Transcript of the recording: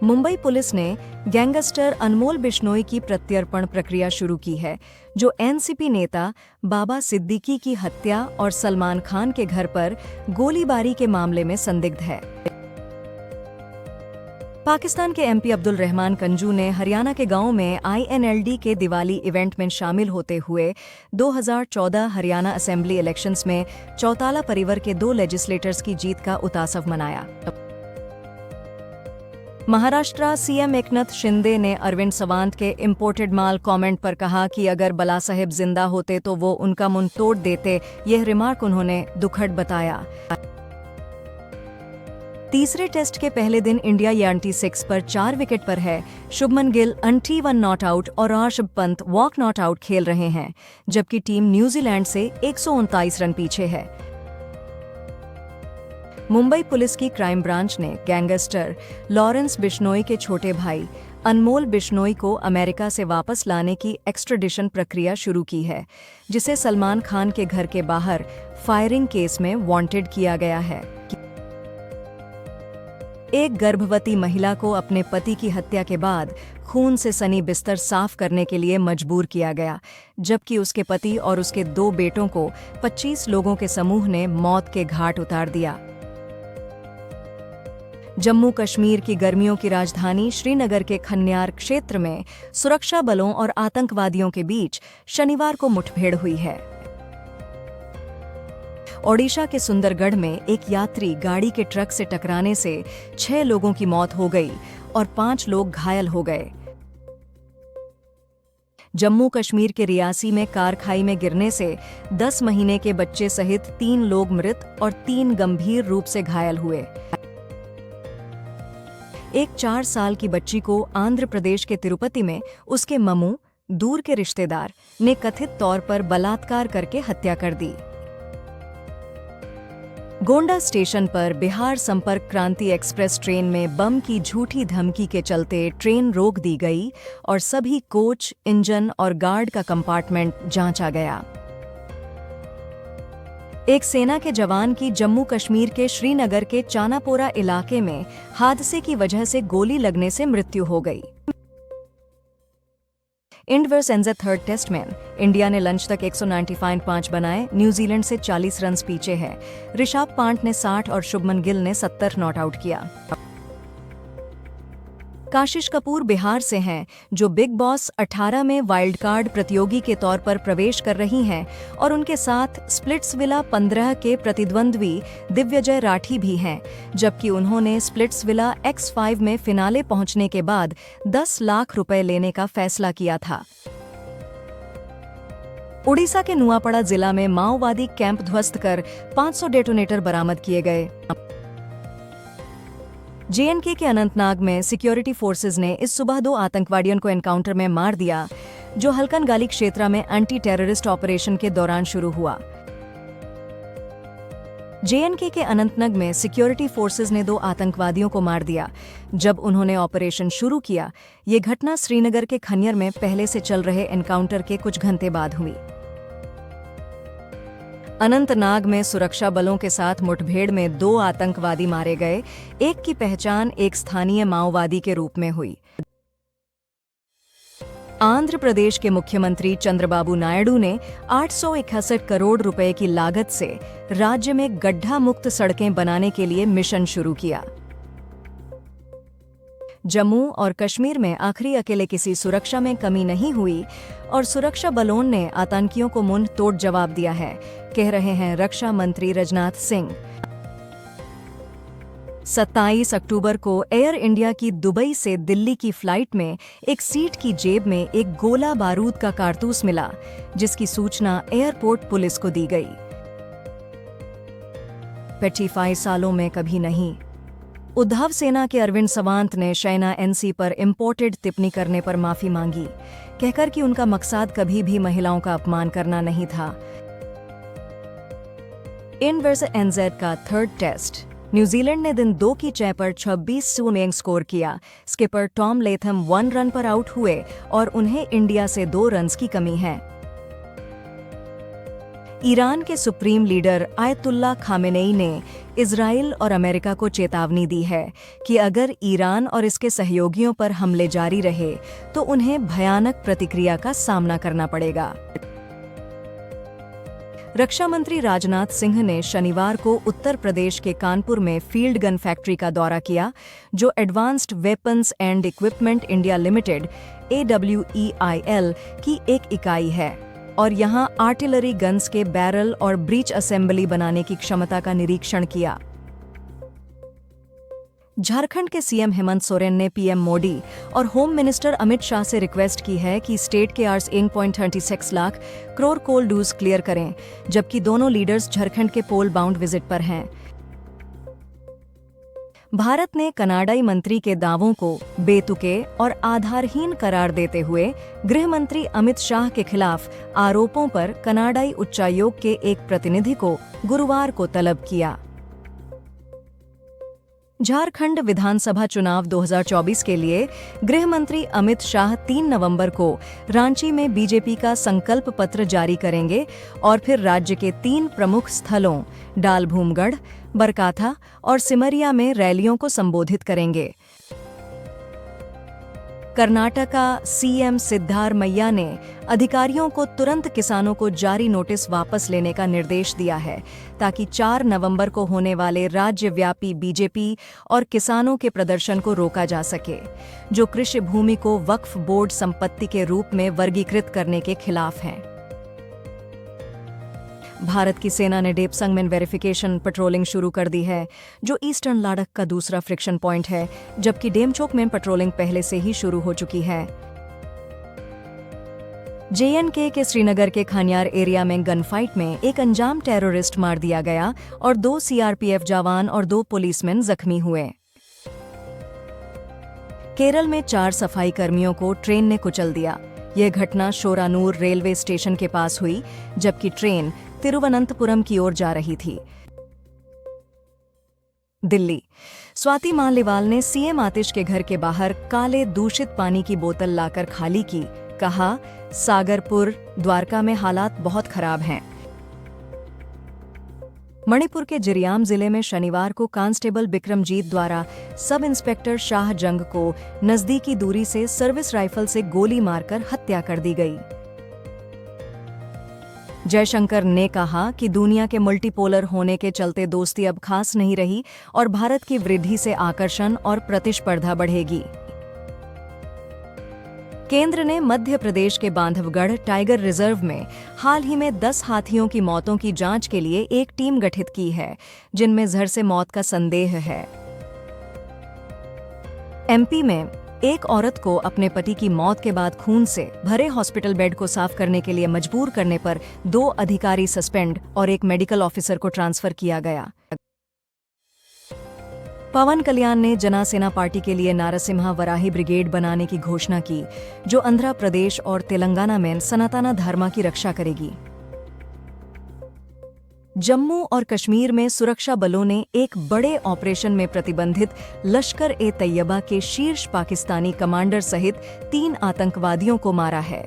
Mumbai police ने gangster अनमोल बिश्नोई की प्रत्यर्पण प्रक्रिया शुरू की है, जो एनसीपी नेता बाबा सिद्दीकी की हत्या और सलमान खान के घर पर गोलीबारी के मामले में संदिग्ध है। पाकिस्तान के एमपी अब्दुल रहमान कंजू ने हरियाणा के गांव में आईएनएलडी के दिवाली इवेंट में शामिल होते हुए 2014 हरियाणा असेंबली इलेक्शंस में चौताला परिवार के 2 लेजिस्लेटर्स की जीत का उत्सव मनाया। महाराष्ट्र सीएम एकनाथ शिंदे ने अरविंद सावंत के इंपोर्टेड माल कमेंट पर कहा कि अगर बला साहेब जिंदा होते तो वो उनका मुंह तोड़ देते। यह रिमार्क उन्होंने दुखद बताया। तीसरे टेस्ट के पहले दिन इंडिया यान्टी 6 पर 4 विकेट पर है। शुभमन गिल 1 नॉट आउट और Rishabh Pant walk not out खेल रहे हैं, जबकि टीम न्यूजीलैंड से 139 रन पीछे है। मुंबई पुलिस की क्राइम ब्रांच ने गैंगस्टर लॉरेंस बिश्नोई के छोटे भाई अनमोल बिश्नोई को अमेरिका से वापस लाने की एक्स्ट्राडिशन प्रक्रिया शुरू की है, जिसे सलमान खान के घर के बाहर फायरिंग केस में वांटेड किया गया है। एक गर्भवती महिला को अपने पति की हत्या के बाद खून से सनी बिस्तर साफ करने के लिए मजबूर किया गया, जबकि उसके पति और उसके 2 बेटों को 25 लोगों के समूह ने मौत के घाट उतार दिया। जम्मू कश्मीर की गर्मियों की राजधानी श्रीनगर के खन्यार क्षेत्र में सुरक्षा बलों और आतंकवादियों के बीच शनिवार को मुठभेड़ हुई है। ओडिशा के सुंदरगढ़ में एक यात्री गाड़ी के ट्रक से टकराने से 6 लोगों की मौत हो गई और 5 लोग घायल हो गए। जम्मू कश्मीर के रियासी में कार खाई में गिरने से 10 महीने के बच्चे सहित 3 लोग मृत और 3 गंभीर रूप से घायल हुए। एक 4 साल की बच्ची को आंध्र प्रदेश के तिरुपति में उसके ममू, दूर के रिश्तेदार, ने कथित तौर पर बलात्कार करके हत्या कर दी। गोंडा स्टेशन पर बिहार संपर्क क्रांति एक्सप्रेस ट्रेन में बम की झूठी धमकी के चलते ट्रेन रोक दी गई और सभी कोच, इंजन और गार्ड का कंपार्टमेंट जांचा गया। एक सेना के जवान की जम्मू कश्मीर के श्रीनगर के चानापोरा इलाके में हादसे की वजह से गोली लगने से मृत्यु हो गई। India versus NZ third test में इंडिया ने लंच तक 195 बनाए, न्यूजीलैंड से 40 रन पीछे है। ऋषभ पंत ने 60 और शुभमन गिल ने 70 नॉट आउट किया। काशिश कपूर बिहार से हैं, जो बिग बॉस 18 में वाइल्ड कार्ड प्रतियोगी के तौर पर प्रवेश कर रही हैं, और उनके साथ स्प्लिट्सविला 15 के प्रतिद्वंद्वी दिव्यजय राठी भी हैं, जबकि उन्होंने स्प्लिट्सविला X5 में फिनाले पहुंचने के बाद 10 लाख रुपए लेने का फैसला किया था। उड़ीसा के नुआपड़ा जिला में माओवादी कैंप ध्वस्त कर 500 डेटोनेटर बरामद किए गए। जेएनके के अनंतनाग में सिक्योरिटी फोर्सेज ने इस सुबह 2 आतंकवादियों को एनकाउंटर में मार दिया, जो हल्कनगाली क्षेत्र में एंटी टेररिस्ट ऑपरेशन के दौरान शुरू हुआ। जेएनके के अनंतनाग में सिक्योरिटी फोर्सेज ने 2 आतंकवादियों को मार दिया जब उन्होंने ऑपरेशन शुरू किया। ये घटना श्रीनगर के खनियर में पहले से चल रहे एनकाउंटर के कुछ घंटे बाद हुई। अनंतनाग में सुरक्षा बलों के साथ मुठभेड़ में 2 आतंकवादी मारे गए। एक की पहचान एक स्थानीय माओवादी के रूप में हुई। आंध्र प्रदेश के मुख्यमंत्री चंद्रबाबू नायडू ने 861 करोड़ रुपए की लागत से राज्य में गड्ढा मुक्त सड़कें बनाने के लिए मिशन शुरू किया। जम्मू और कश्मीर में आखिरी अकेले किसी सुरक्षा में कमी नहीं हुई और सुरक्षा बलों ने आतंकियों को मुंह तोड़ जवाब दिया है, कह रहे हैं रक्षा मंत्री राजनाथ सिंह। 27 अक्टूबर को एयर इंडिया की दुबई से दिल्ली की फ्लाइट में एक सीट की जेब में एक गोला बारूद का कारतूस मिला, जिसकी सूचना एयरपोर्ट पुलिस को दी गई। 25 सालों में कभी नहीं। उद्धव सेना के अरविंद सावंत ने शयना एनसी पर इंपोर्टेड टिप्पणी करने पर माफी मांगी, कहकर कि उनका मकसद कभी भी महिलाओं का अपमान करना नहीं था। इंडिया वर्सेस एनजे का थर्ड टेस्ट। न्यूजीलैंड ने दिन 2 की चाय पर 26 रन स्कोर किया। स्किपर टॉम लेथम 1 रन पर आउट हुए और उन्हें इंडिया से 2 रन की कमी है। ईरान के सुप्रीम लीडर आयतुल्ला खामेनेई ने इजराइल और अमेरिका को चेतावनी दी है कि अगर ईरान और इसके सहयोगियों पर हमले जारी रहे तो उन्हें भयानक प्रतिक्रिया का सामना करना पड़ेगा। रक्षा मंत्री राजनाथ सिंह ने शनिवार को उत्तर प्रदेश के कानपुर में फील्ड गन फैक्ट्री का दौरा किया, जो advanced weapons and equipment India limited AWEIL की एक इकाई है और यहां आर्टिलरी गन्स के बैरल और ब्रीच असेंबली बनाने की क्षमता का निरीक्षण किया। झारखंड के सीएम हेमंत सोरेन ने पीएम मोदी और होम मिनिस्टर अमित शाह से रिक्वेस्ट की है कि स्टेट के 1.36 लाख करोड़ कोल ड्यूज क्लियर करें, जबकि दोनों लीडर्स झारखंड के पोल बाउंड विजिट पर हैं। भारत ने कनाडाई मंत्री के दावों को बेतुके और आधारहीन करार देते हुए गृह मंत्री अमित शाह के खिलाफ आरोपों पर कनाडाई उच्चायोग के एक प्रतिनिधि को गुरुवार को तलब किया। झारखंड विधानसभा चुनाव 2024 के लिए गृह मंत्री अमित शाह 3 नवंबर को रांची में बीजेपी का संकल्प पत्र जारी करेंगे और फिर राज्य के 3 प्रमुख स्थलों डालभूमगढ़, बरकाथा और सिमरिया में रैलियों को संबोधित करेंगे। कर्नाटका सीएम सिद्धारमैया ने अधिकारियों को तुरंत किसानों को जारी नोटिस वापस लेने का निर्देश दिया है, ताकि 4 नवंबर को होने वाले राज्यव्यापी बीजेपी और किसानों के प्रदर्शन को रोका जा सके, जो कृषि भूमि को वक्फ बोर्ड संपत्ति के रूप में वर्गीकृत करने के खिलाफ हैं। भारत की सेना ने डेपसंग में वेरिफिकेशन पेट्रोलिंग शुरू कर दी है, जो ईस्टर्न लद्दाख का दूसरा फ्रिक्शन पॉइंट है, जबकि डेमचोक में पेट्रोलिंग पहले से ही शुरू हो चुकी है। JNK के श्रीनगर के खानियार एरिया में गन फाइट में एक अनजान टेररिस्ट मार दिया गया और 2 CRPF जवान और 2 पुलिसमैन जख्मी हुए। केरल में 4 सफाई कर्मियों को ट्रेन ने कुचल दिया। यह घटना शोरानूर रेलवे स्टेशन के पास हुई, जबकि ट्रेन तिरुवनंतपुरम की ओर जा रही थी। दिल्ली, स्वाति मालिवाल ने सीएम आतिश के घर के बाहर काले दूषित पानी की बोतल लाकर खाली की। कहा, सागरपुर, द्वारका में हालात बहुत खराब हैं। मणिपुर के जिरियाम जिले में शनिवार को कांस्टेबल बिक्रमजीत द्वारा सब इंस्पेक्टर शाह जंग को नजदीकी दूरी से सर्विस राइफल से गोली मारकर हत्या कर दी गई। जयशंकर ने कहा कि दुनिया के मल्टीपोलर होने के चलते दोस्ती अब खास नहीं रही और भारत की वृद्धि से आकर्षण और प्रतिस्पर्धा बढ़ेगी। केंद्र ने मध्य प्रदेश के बांधवगढ़ टाइगर रिजर्व में हाल ही में 10 हाथियों की मौतों की जांच के लिए एक टीम गठित की है, जिनमें जहर से मौत का संदेह है। MP में एक औरत को अपने पति की मौत के बाद खून से भरे हॉस्पिटल बेड को साफ करने के लिए मजबूर करने पर 2 अधिकारी सस्पेंड और एक मेडिकल ऑफिसर को ट्रांसफर किया गया। पवन कल्याण ने जनासेना पार्टी के लिए नारसिम्हा वराही ब्रिगेड बनाने की घोषणा की, जो आंध्र प्रदेश और तेलंगाना में सनातन धर्म की रक्षा करेगी। जम्मू और कश्मीर में सुरक्षा बलों ने एक बड़े ऑपरेशन में प्रतिबंधित लश्कर-ए-तैयबा के शीर्ष पाकिस्तानी कमांडर सहित 3 आतंकवादियों को मारा है।